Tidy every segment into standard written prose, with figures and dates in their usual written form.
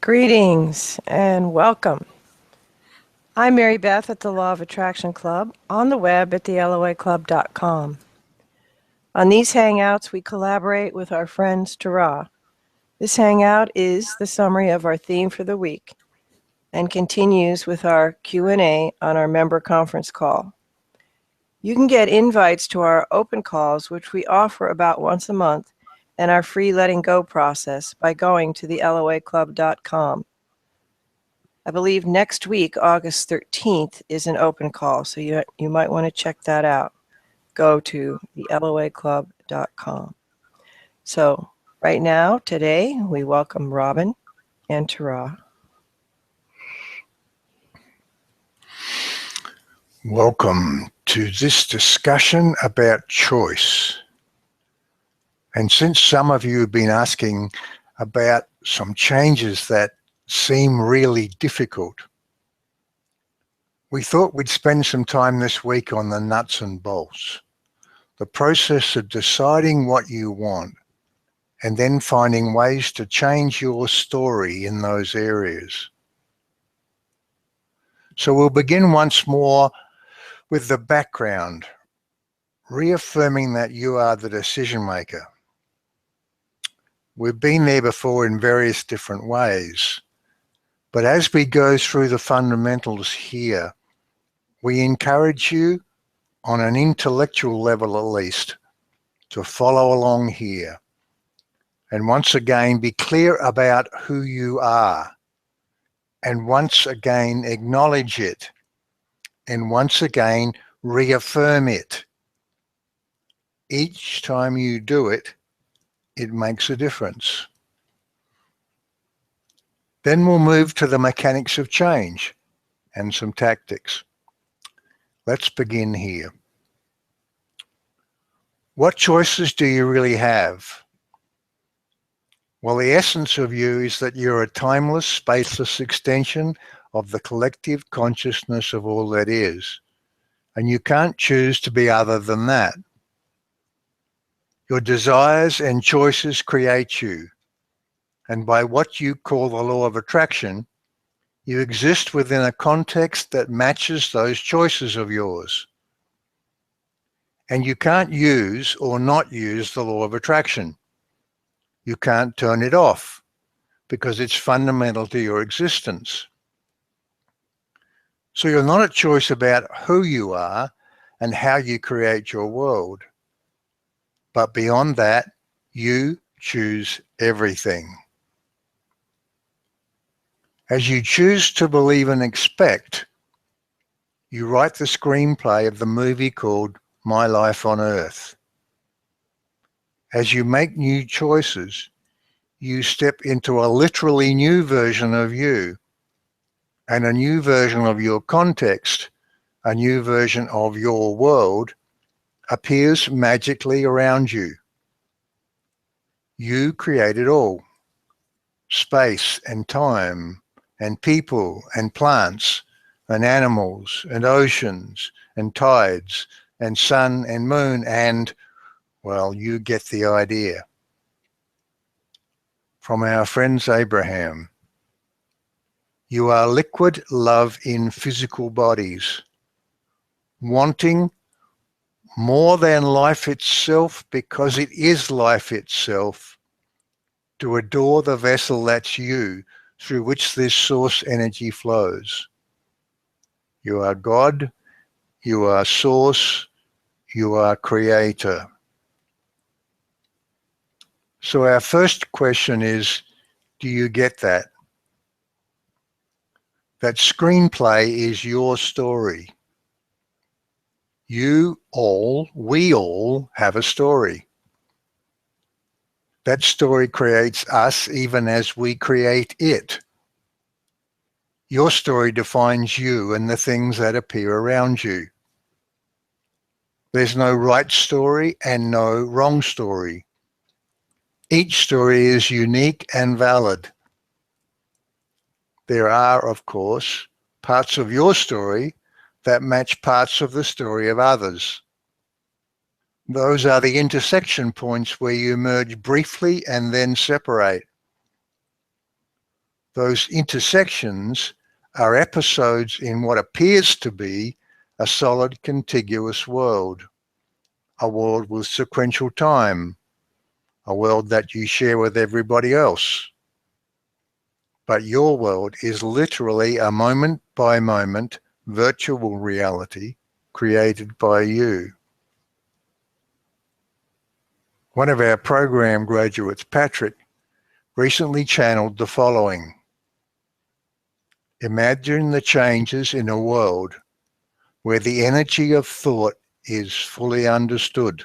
Greetings and welcome. I'm Mary Beth at the Law of Attraction Club, on the web at theloaclub.com. On these hangouts, we collaborate with our friends Tara. This hangout is the summary of our theme for the week and continues with our Q&A on our member conference call. You can get invites to our open calls, which we offer about once a month, and our free letting go process by going to theloaclub.com. I believe next week, August 13th, is an open call, so you might want to check that out. Go to theloaclub.com. So right now, today, we welcome Robin and Tara. Welcome to this discussion about choice. And since some of you have been asking about some changes that seem really difficult, we thought we'd spend some time this week on the nuts and bolts, the process of deciding what you want and then finding ways to change your story in those areas. So we'll begin once more with the background, reaffirming that you are the decision maker. We've been there before in various different ways, but as we go through the fundamentals here, we encourage you, on an intellectual level at least, to follow along here. And once again, be clear about who you are. And once again, acknowledge it. And once again, reaffirm it. Each time you do it, it makes a difference. Then we'll move to the mechanics of change and some tactics. Let's begin here. What choices do you really have? Well, the essence of you is that you're a timeless, spaceless extension of the collective consciousness of all that is, and you can't choose to be other than that. Your desires and choices create you, and by what you call the law of attraction, you exist within a context that matches those choices of yours. And you can't use or not use the law of attraction. You can't turn it off because it's fundamental to your existence. So you're not a choice about who you are and how you create your world. But beyond that, you choose everything. As you choose to believe and expect, you write the screenplay of the movie called My Life on Earth. As you make new choices, you step into a literally new version of you and a new version of your context, a new version of your world appears magically around you. You create it all, space and time and people and plants and animals and oceans and tides and sun and moon and, well, you get the idea. From our friends Abraham, you are liquid love in physical bodies, wanting more than life itself because it is life itself, to adore the vessel that's you, through which this source energy flows. You are God, you are source, you are creator. So our first question is, do you get that? That screenplay is your story. You all, we all have a story. That story creates us even as we create it. Your story defines you and the things that appear around you. There's no right story and no wrong story. Each story is unique and valid. There are, of course, parts of your story that match parts of the story of others. Those are the intersection points where you merge briefly and then separate. Those intersections are episodes in what appears to be a solid contiguous world, a world with sequential time, a world that you share with everybody else. But your world is literally a moment-by-moment virtual reality created by you. One of our program graduates, Patrick, recently channeled the following. Imagine the changes in a world where the energy of thought is fully understood.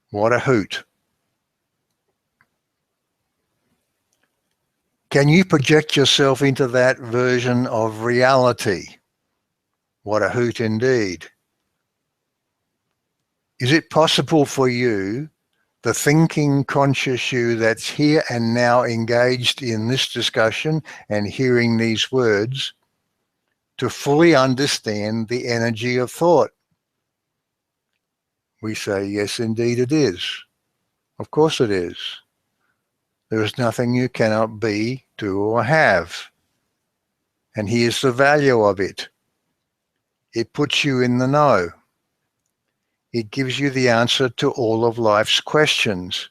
What a hoot. Can you project yourself into that version of reality? What a hoot indeed. Is it possible for you, the thinking conscious you that's here and now engaged in this discussion and hearing these words, to fully understand the energy of thought? We say, yes, indeed it is. Of course it is. There is nothing you cannot be, do, or have. And here's the value of it. It puts you in the know. It gives you the answer to all of life's questions.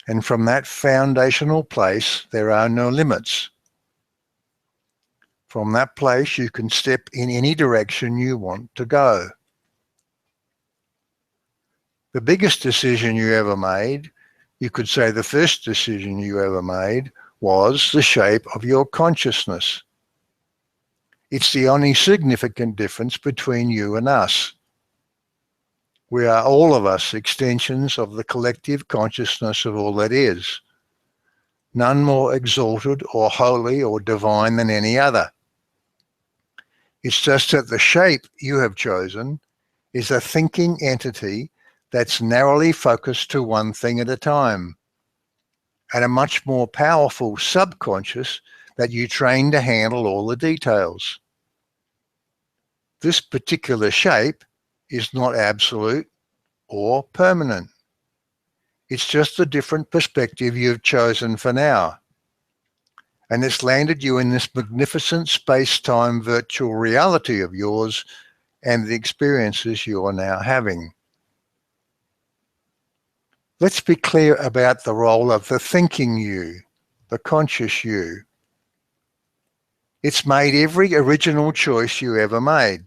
And from that foundational place, there are no limits. From that place, you can step in any direction you want to go. The biggest decision you ever made, you could say the first decision you ever made, was the shape of your consciousness. It's the only significant difference between you and us. We are all of us extensions of the collective consciousness of all that is, none more exalted or holy or divine than any other. It's just that the shape you have chosen is a thinking entity that's narrowly focused to one thing at a time, and a much more powerful subconscious that you train to handle all the details. This particular shape is not absolute or permanent. It's just a different perspective you've chosen for now. And it's landed you in this magnificent space-time virtual reality of yours and the experiences you are now having. Let's be clear about the role of the thinking you, the conscious you. It's made every original choice you ever made,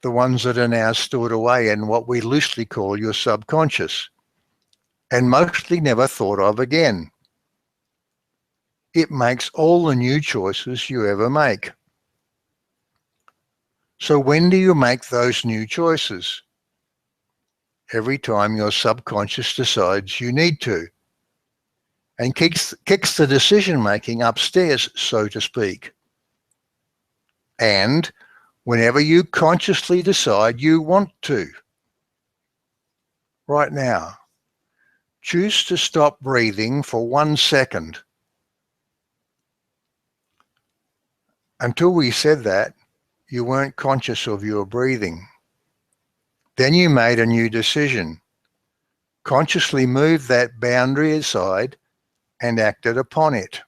the ones that are now stored away in what we loosely call your subconscious, and mostly never thought of again. It makes all the new choices you ever make. So when do you make those new choices? Every time your subconscious decides you need to, and kicks the decision-making upstairs, so to speak. And whenever you consciously decide you want to. Right now, choose to stop breathing for 1 second. Until we said that, you weren't conscious of your breathing. Then you made a new decision, consciously moved that boundary aside and acted upon it.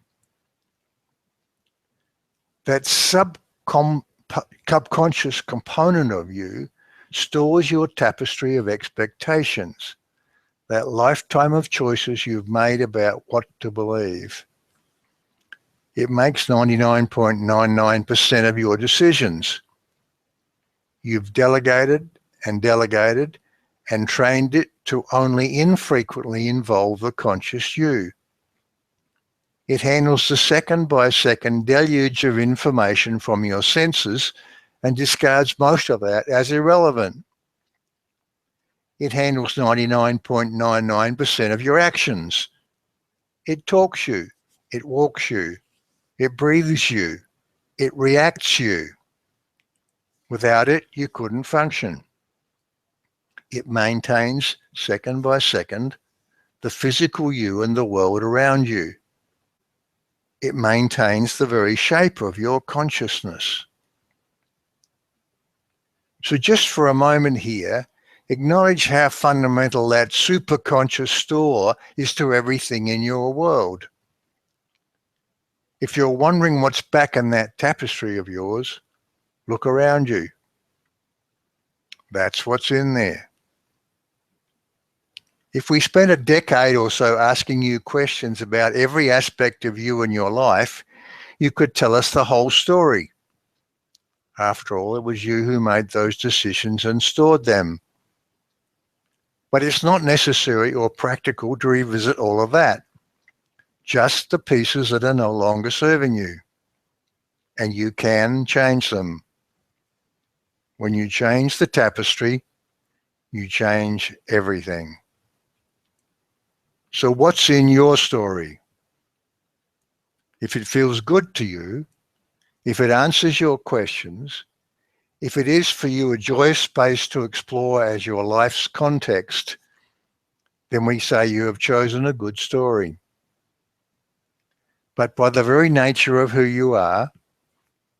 That subconscious component of you stores your tapestry of expectations, that lifetime of choices you've made about what to believe. It makes 99.99% of your decisions. You've delegated and delegated and trained it to only infrequently involve the conscious you. It handles the second-by-second deluge of information from your senses and discards most of that as irrelevant. It handles 99.99% of your actions. It talks you, it walks you, it breathes you, it reacts you. Without it, you couldn't function. It maintains, second by second, the physical you and the world around you. It maintains the very shape of your consciousness. So just for a moment here, acknowledge how fundamental that superconscious store is to everything in your world. If you're wondering what's back in that tapestry of yours, look around you. That's what's in there. If we spent a decade or so asking you questions about every aspect of you and your life, you could tell us the whole story. After all, it was you who made those decisions and stored them. But it's not necessary or practical to revisit all of that. Just the pieces that are no longer serving you. And you can change them. When you change the tapestry, you change everything. So what's in your story? If it feels good to you, if it answers your questions, if it is for you a joyous space to explore as your life's context, then we say you have chosen a good story. But by the very nature of who you are,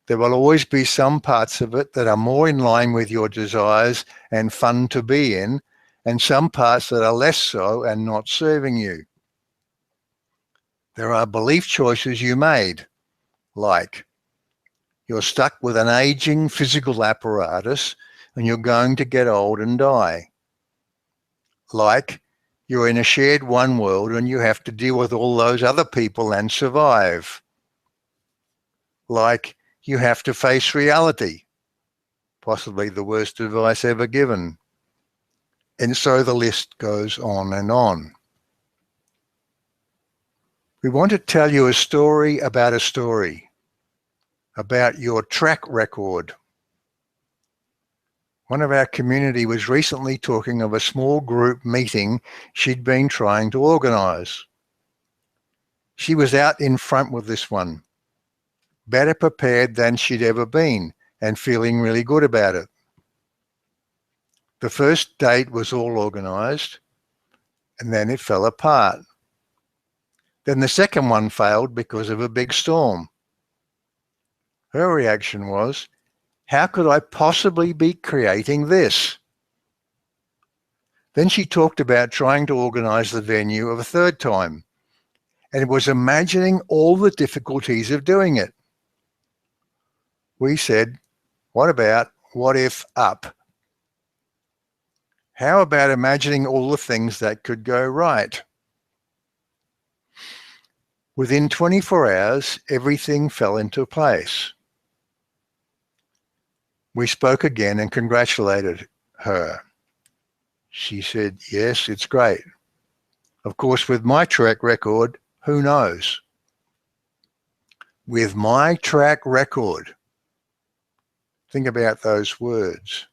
there will always be some parts of it that are more in line with your desires and fun to be in, and some parts that are less so and not serving you. There are belief choices you made, like you're stuck with an aging physical apparatus and you're going to get old and die. Like you're in a shared one world and you have to deal with all those other people and survive. Like you have to face reality, possibly the worst advice ever given. And so the list goes on and on. We want to tell you a story about your track record. One of our community was recently talking of a small group meeting she'd been trying to organise. She was out in front with this one, better prepared than she'd ever been, and feeling really good about it. The first date was all organised, and then it fell apart. Then the second one failed because of a big storm. Her reaction was, how could I possibly be creating this? Then she talked about trying to organise the venue of a third time, and was imagining all the difficulties of doing it. We said, what if up? How about imagining all the things that could go right? Within 24 hours, everything fell into place. We spoke again and congratulated her. She said, yes, it's great. Of course, with my track record, who knows? With my track record. Think about those words.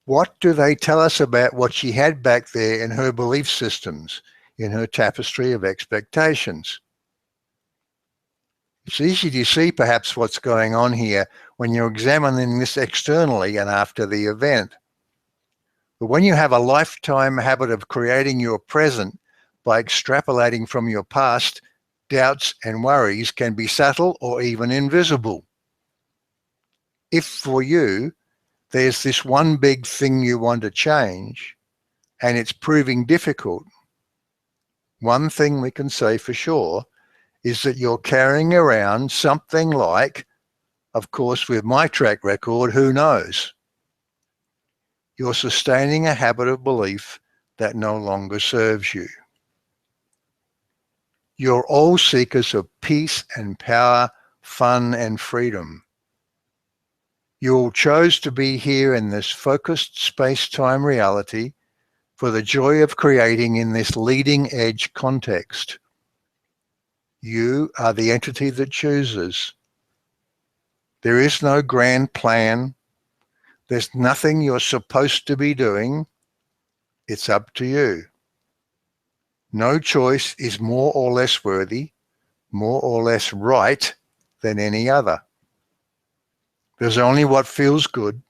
What do they tell us about what she had back there in her belief systems, in her tapestry of expectations? It's easy to see perhaps what's going on here when you're examining this externally and after the event. But when you have a lifetime habit of creating your present by extrapolating from your past, doubts and worries can be subtle or even invisible. If for you, there's this one big thing you want to change and it's proving difficult, one thing we can say for sure is that you're carrying around something like, of course, with my track record, who knows? You're sustaining a habit of belief that no longer serves you. You're all seekers of peace and power, fun and freedom. You all chose to be here in this focused space-time reality for the joy of creating in this leading-edge context. You are the entity that chooses. There is no grand plan. There's nothing you're supposed to be doing. It's up to you. No choice is more or less worthy, more or less right than any other. There's only what feels good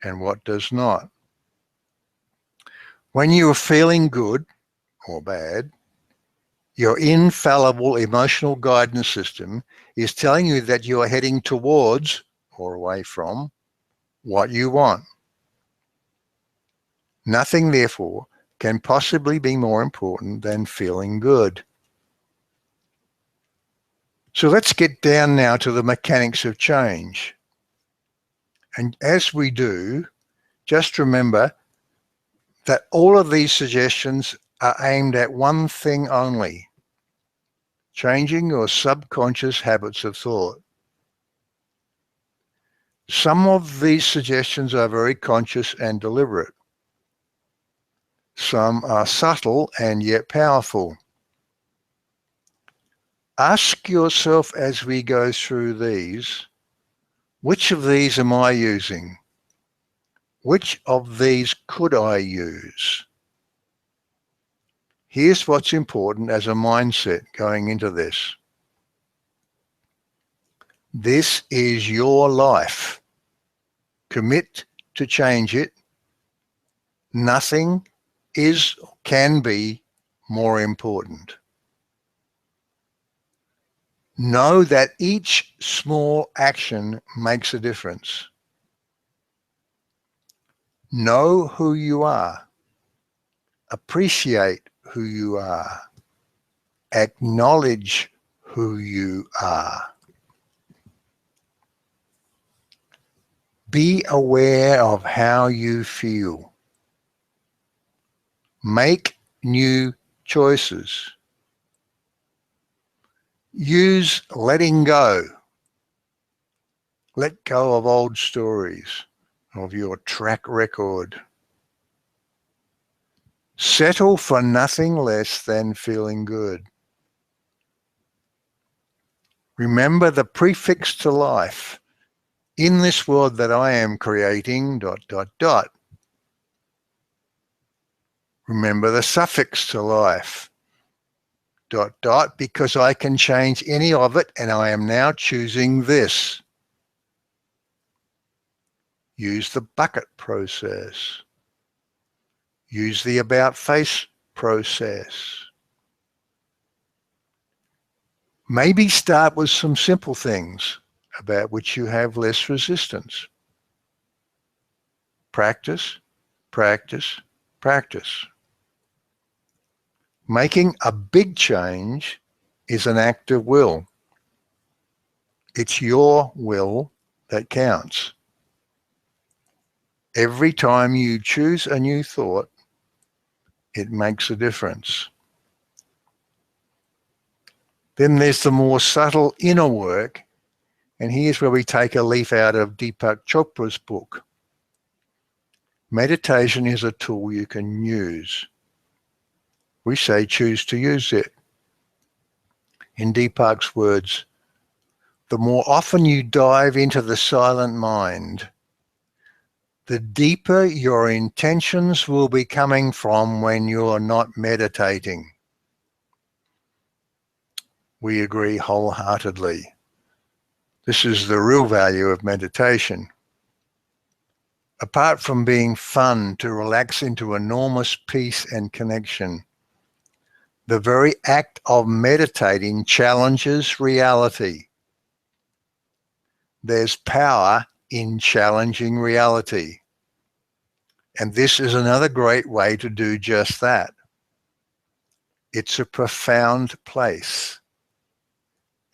and what does not. When you are feeling good or bad, your infallible emotional guidance system is telling you that you are heading towards or away from what you want. Nothing, therefore, can possibly be more important than feeling good. So let's get down now to the mechanics of change. And as we do, just remember that all of these suggestions are aimed at one thing only: changing your subconscious habits of thought. Some of these suggestions are very conscious and deliberate. Some are subtle and yet powerful. Ask yourself as we go through these, which of these am I using? Which of these could I use? Here's what's important as a mindset going into this. This is your life. Commit to change it. Nothing is or can be more important. Know that each small action makes a difference. Know who you are. Appreciate who you are. Acknowledge who you are. Be aware of how you feel. Make new choices. Use letting go. Let go of old stories, of your track record. Settle for nothing less than feeling good. Remember the prefix to life. In this world that I am creating, ... Remember the suffix to life, ... because I can change any of it and I am now choosing this. Use the bucket process. Use the about face process. Maybe start with some simple things about which you have less resistance. Practice, practice, practice. Making a big change is an act of will. It's your will that counts. Every time you choose a new thought, it makes a difference. Then there's the more subtle inner work, and here's where we take a leaf out of Deepak Chopra's book. Meditation is a tool you can use. We say choose to use it. In Deepak's words, the more often you dive into the silent mind, the deeper your intentions will be coming from when you're not meditating. We agree wholeheartedly. This is the real value of meditation. Apart from being fun to relax into enormous peace and connection, the very act of meditating challenges reality. There's power in challenging reality. And this is another great way to do just that. It's a profound place.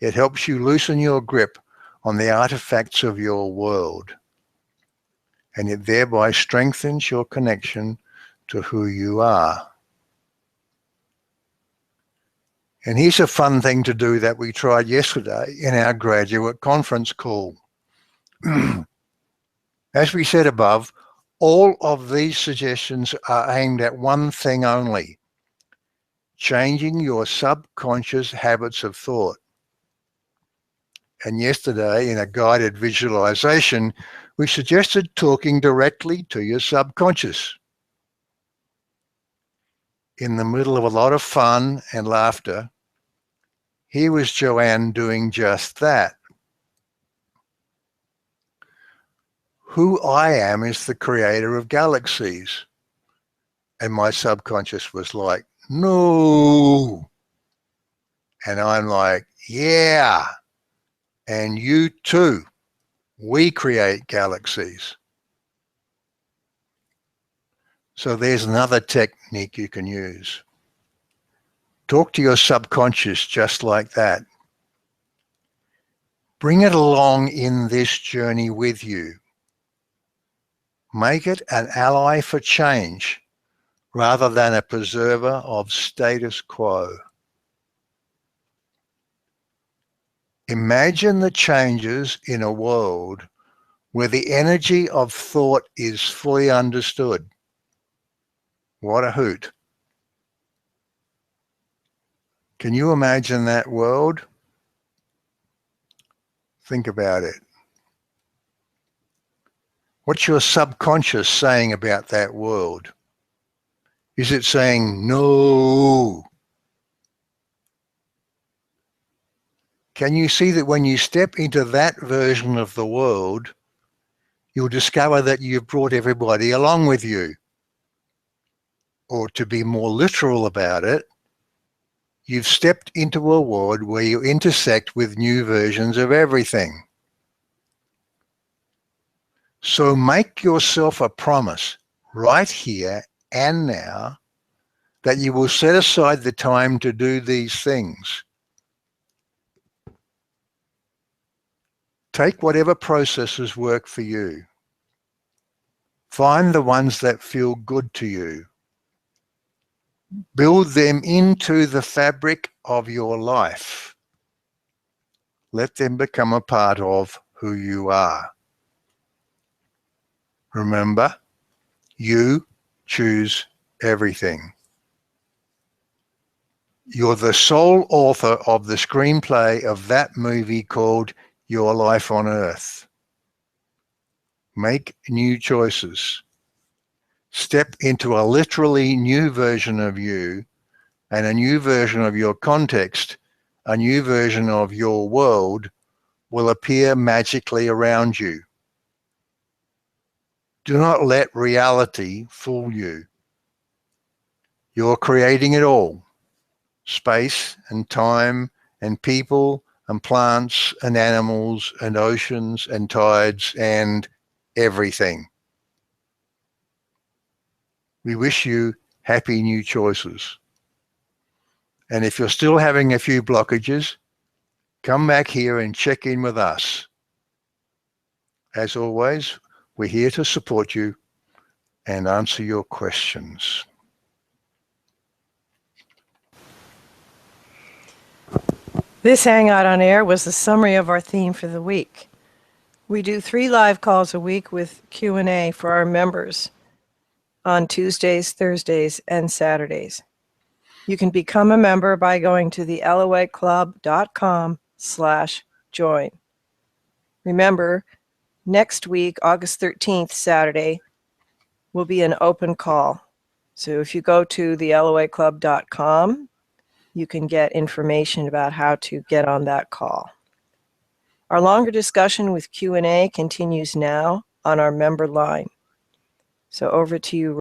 It helps you loosen your grip on the artifacts of your world. And it thereby strengthens your connection to who you are. And here's a fun thing to do that we tried yesterday in our graduate conference call. As we said above, all of these suggestions are aimed at one thing only: changing your subconscious habits of thought. And yesterday, in a guided visualization, we suggested talking directly to your subconscious. In the middle of a lot of fun and laughter, here was Joanne doing just that. Who I am is the creator of galaxies. And my subconscious was like, no. And I'm like, yeah. And you too. We create galaxies. So there's another technique you can use. Talk to your subconscious just like that. Bring it along in this journey with you. Make it an ally for change rather than a preserver of status quo. Imagine the changes in a world where the energy of thought is fully understood. What a hoot. Can you imagine that world? Think about it. What's your subconscious saying about that world? Is it saying no? Can you see that when you step into that version of the world, you'll discover that you've brought everybody along with you? Or to be more literal about it, you've stepped into a world where you intersect with new versions of everything. So make yourself a promise right here and now that you will set aside the time to do these things. Take whatever processes work for you. Find the ones that feel good to you. Build them into the fabric of your life. Let them become a part of who you are. Remember, you choose everything. You're the sole author of the screenplay of that movie called Your Life on Earth. Make new choices. Step into a literally new version of you and a new version of your context, a new version of your world will appear magically around you. Do not let reality fool you. You're creating it all. Space and time and people and plants and animals and oceans and tides and everything. We wish you happy new choices. And if you're still having a few blockages, come back here and check in with us. As always, we're here to support you and answer your questions. This Hangout on Air was the summary of our theme for the week. We do 3 live calls a week with Q&A for our members on Tuesdays, Thursdays, and Saturdays. You can become a member by going to the loaclub.com/join. Remember, next week, August 13th, Saturday, will be an open call. So if you go to the loaclub.com, you can get information about how to get on that call. Our longer discussion with Q&A continues now on our member line. So over to you,